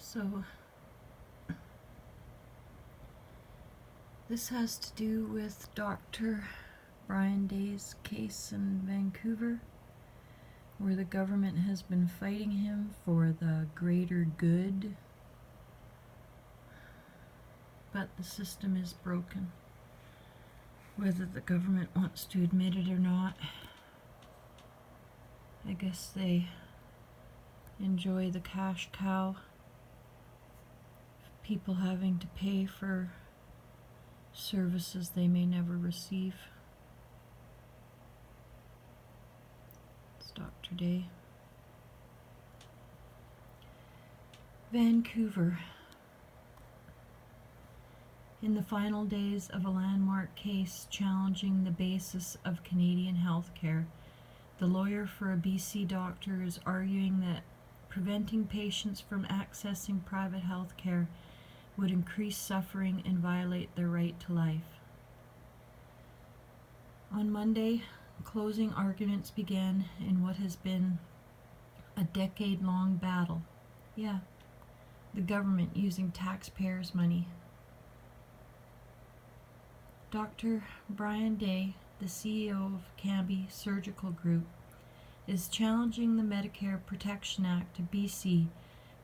So this has to do with Dr. Brian Day's case in Vancouver, where the government has been fighting him for the greater good, but the system is broken. Whether the government wants to admit it or not, I guess they enjoy the cash cow, people having to pay for services they may never receive. It's Dr. Day. Vancouver. In the final days of a landmark case challenging the basis of Canadian healthcare, the lawyer for a BC doctor is arguing that preventing patients from accessing private health care would increase suffering and violate their right to life. On Monday, closing arguments began in what has been a decade-long battle. Yeah, the government using taxpayers' money. Dr. Brian Day, the CEO of Cambie Surgical Group, is challenging the Medicare Protection Act of BC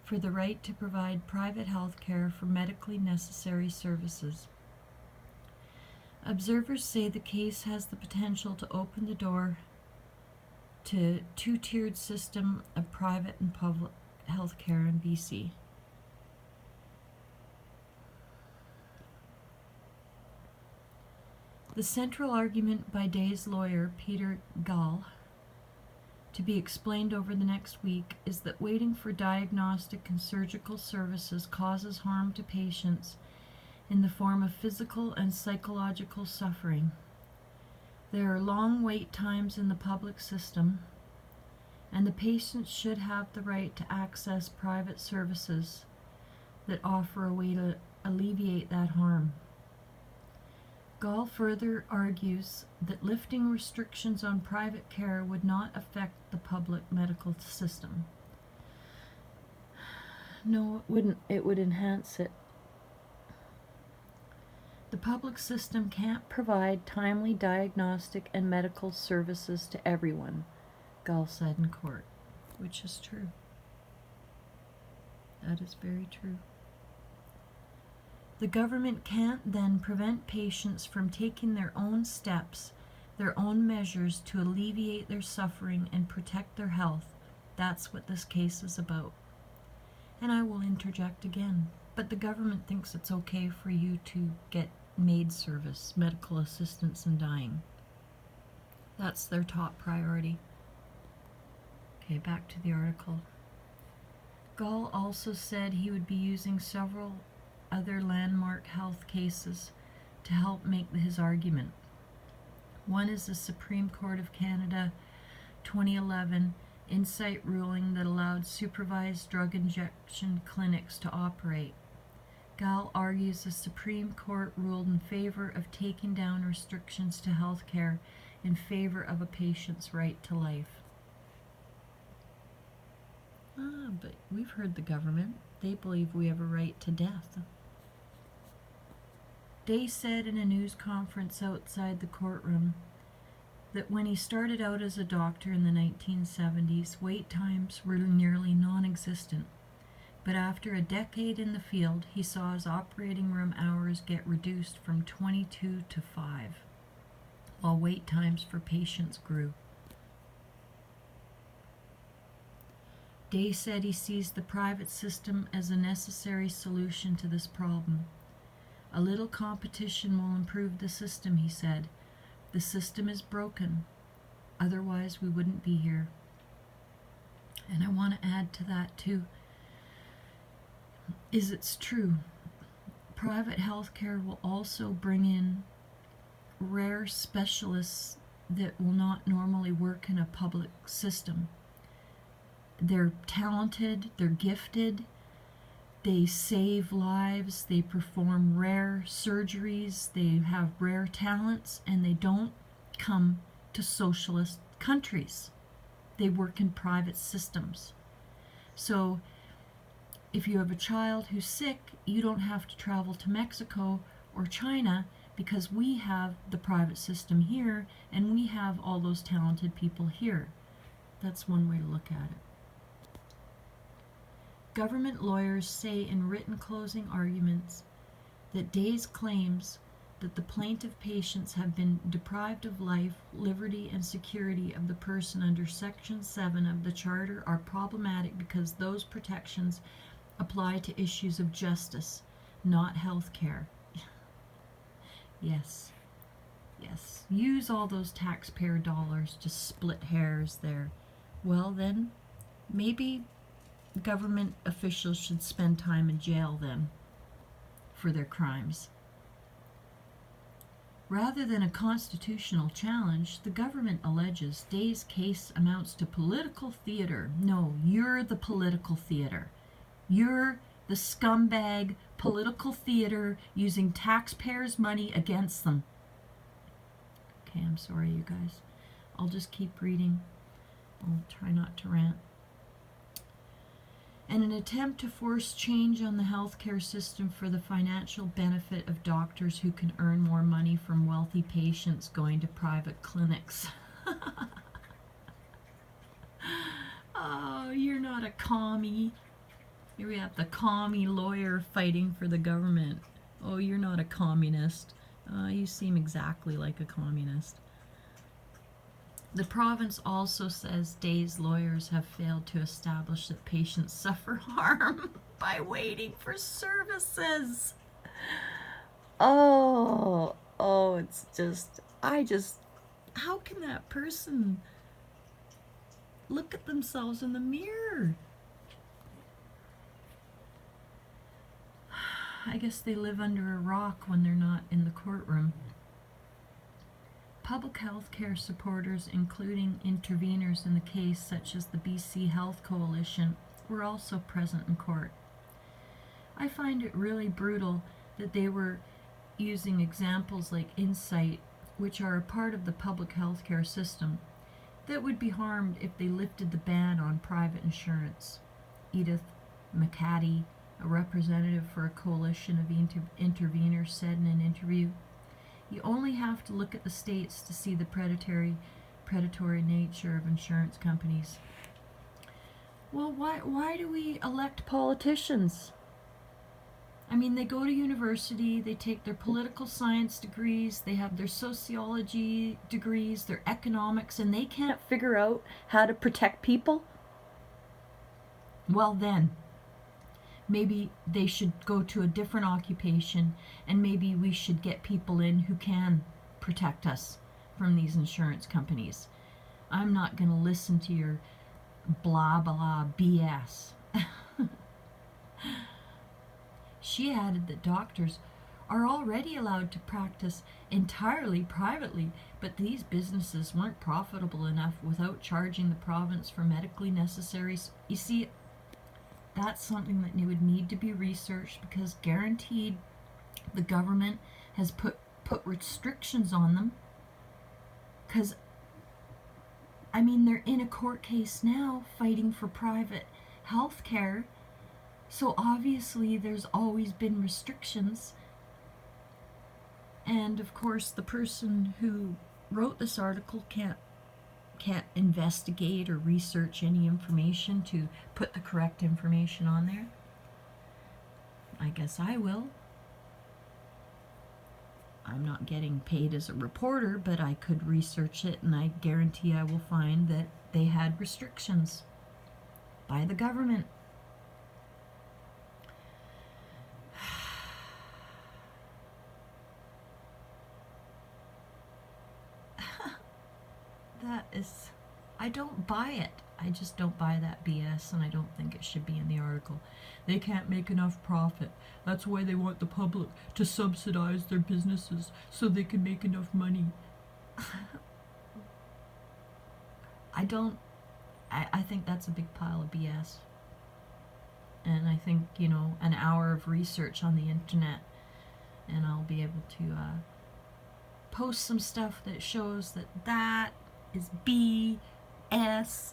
for the right to provide private health care for medically necessary services. Observers say the case has the potential to open the door to a two-tiered system of private and public health care in BC. The central argument by Day's lawyer, Peter Gall, to be explained over the next week, is that waiting for diagnostic and surgical services causes harm to patients in the form of physical and psychological suffering. There are long wait times in the public system, and the patients should have the right to access private services that offer a way to alleviate that harm. Gall further argues that lifting restrictions on private care would not affect the public medical system. No, it wouldn't. It would enhance it. The public system can't provide timely diagnostic and medical services to everyone, Gall said in court, which is true. That is very true. The government can't then prevent patients from taking their own steps, their own measures to alleviate their suffering and protect their health. That's what this case is about. And I will interject again, but the government thinks it's okay for you to get maid service, medical assistance in dying. That's their top priority. Okay, back to the article. Gall also said he would be using several other landmark health cases to help make his argument. One is the Supreme Court of Canada 2011 Insight ruling that allowed supervised drug injection clinics to operate. Gall argues the Supreme Court ruled in favor of taking down restrictions to health care in favor of a patient's right to life. But we've heard the government. They believe we have a right to death. Day said in a news conference outside the courtroom that when he started out as a doctor in the 1970s, wait times were nearly non-existent. But after a decade in the field, he saw his operating room hours get reduced from 22 to 5, while wait times for patients grew. Day said he sees the private system as a necessary solution to this problem. A little competition will improve the system, he said. The system is broken. Otherwise, we wouldn't be here. And I want to add to that, too, is it's true. Private health care will also bring in rare specialists that will not normally work in a public system. They're talented, they're gifted, they save lives, they perform rare surgeries, they have rare talents, and they don't come to socialist countries. They work in private systems. So if you have a child who's sick, you don't have to travel to Mexico or China because we have the private system here and we have all those talented people here. That's one way to look at it. Government lawyers say in written closing arguments that Day's claims that the plaintiff patients have been deprived of life, liberty, and security of the person under Section 7 of the Charter are problematic because those protections apply to issues of justice, not health care. Yes. Use all those taxpayer dollars to split hairs there. Well then, maybe government officials should spend time in jail then for their crimes. Rather than a constitutional challenge, the government alleges Day's case amounts to political theater. No, you're the political theater. You're the scumbag political theater using taxpayers' money against them. Okay, I'm sorry, you guys. I'll just keep reading. I'll try not to rant. In an attempt to force change on the healthcare system for the financial benefit of doctors who can earn more money from wealthy patients going to private clinics. Oh, you're not a commie. Here we have the commie lawyer fighting for the government. Oh, you're not a communist. You seem exactly like a communist. The province also says Day's lawyers have failed to establish that patients suffer harm by waiting for services. Oh, it's just, how can that person look at themselves in the mirror? I guess they live under a rock when they're not in the courtroom. Public health care supporters, including interveners in the case such as the BC Health Coalition, were also present in court. I find it really brutal that they were using examples like Insight, which are a part of the public health care system, that would be harmed if they lifted the ban on private insurance. Edith McCaddy, a representative for a coalition of interveners, said in an interview, "You only have to look at the states to see the predatory nature of insurance companies." Well, why do we elect politicians? I mean, they go to university, they take their political science degrees, they have their sociology degrees, their economics, and they can't figure out how to protect people? Well then, maybe they should go to a different occupation, and maybe we should get people in who can protect us from these insurance companies. I'm not going to listen to your blah blah BS. She added that doctors are already allowed to practice entirely privately, but these businesses weren't profitable enough without charging the province for medically necessary. You see, that's something that would need to be researched, because guaranteed the government has put restrictions on them. Because, I mean, they're in a court case now fighting for private health care, so obviously there's always been restrictions. And of course the person who wrote this article can't investigate or research any information to put the correct information on there. I guess I will. I'm not getting paid as a reporter, but I could research it, and I guarantee I will find that they had restrictions by the government. That is, I don't buy it. I just don't buy that BS, and I don't think it should be in the article. They can't make enough profit. That's why they want the public to subsidize their businesses so they can make enough money. I think that's a big pile of BS. And I think, an hour of research on the internet, and I'll be able to post some stuff that shows that is BS.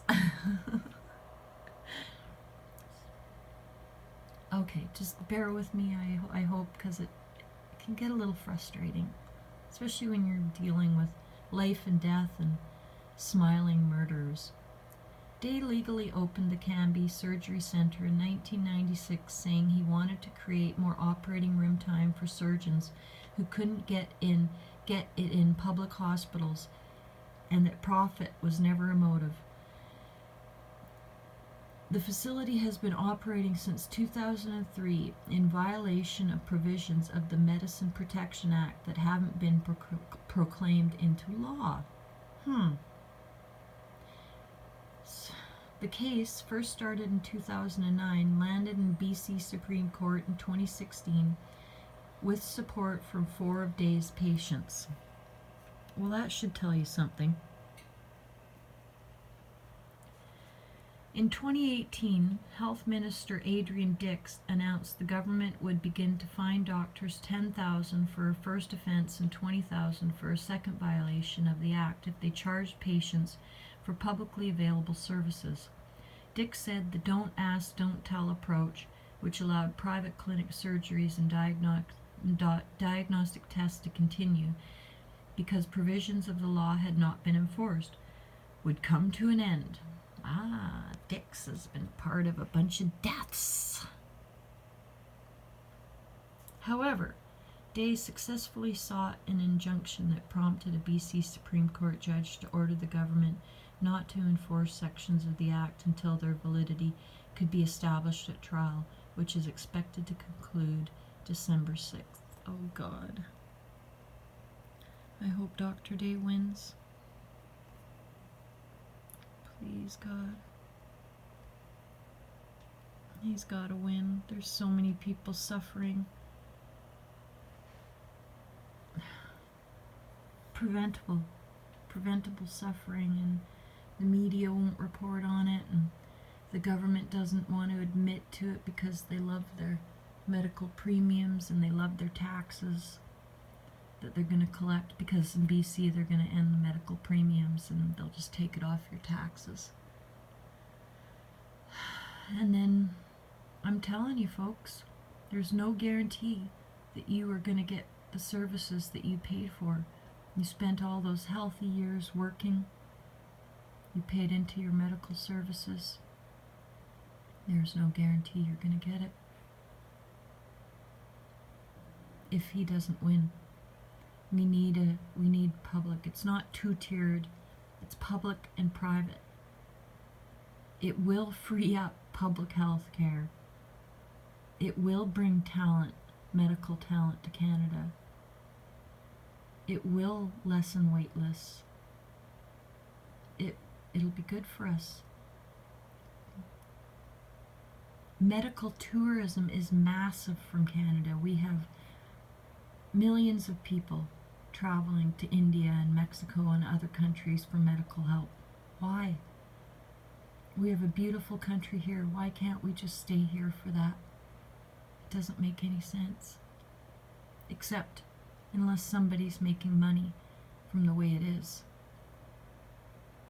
Okay, just bear with me, I hope, because it can get a little frustrating, especially when you're dealing with life and death and smiling murderers. Day legally opened the Canby Surgery Center in 1996, saying he wanted to create more operating room time for surgeons who couldn't get it in public hospitals, and that profit was never a motive. The facility has been operating since 2003 in violation of provisions of the Medicine Protection Act that haven't been proclaimed into law. The case, first started in 2009, landed in BC Supreme Court in 2016 with support from 4 of Day's patients. Well, that should tell you something. In 2018, Health Minister Adrian Dix announced the government would begin to fine doctors $10,000 for a first offense and $20,000 for a second violation of the Act if they charged patients for publicly available services. Dix said the don't ask, don't tell approach, which allowed private clinic surgeries and diagnostic tests to continue because provisions of the law had not been enforced, would come to an end. Dix has been part of a bunch of deaths. However, Day successfully sought an injunction that prompted a BC Supreme Court judge to order the government not to enforce sections of the Act until their validity could be established at trial, which is expected to conclude December 6th. Oh God. I hope Dr. Day wins. Please, God. He's got to win. There's so many people suffering. Preventable suffering, and the media won't report on it, and the government doesn't want to admit to it because they love their medical premiums and they love their taxes that they're going to collect, because in BC they're going to end the medical premiums and they'll just take it off your taxes. And then, I'm telling you folks, there's no guarantee that you are going to get the services that you paid for. You spent all those healthy years working. You paid into your medical services. There's no guarantee you're going to get it. If he doesn't win. We need public. It's not two-tiered. It's public and private. It will free up public health care. It will bring talent, medical talent, to Canada. It will lessen wait lists. It'll be good for us. Medical tourism is massive from Canada. We have millions of people traveling to India and Mexico and other countries for medical help. Why? We have a beautiful country here. Why can't we just stay here for that? It doesn't make any sense. Except unless somebody's making money from the way it is.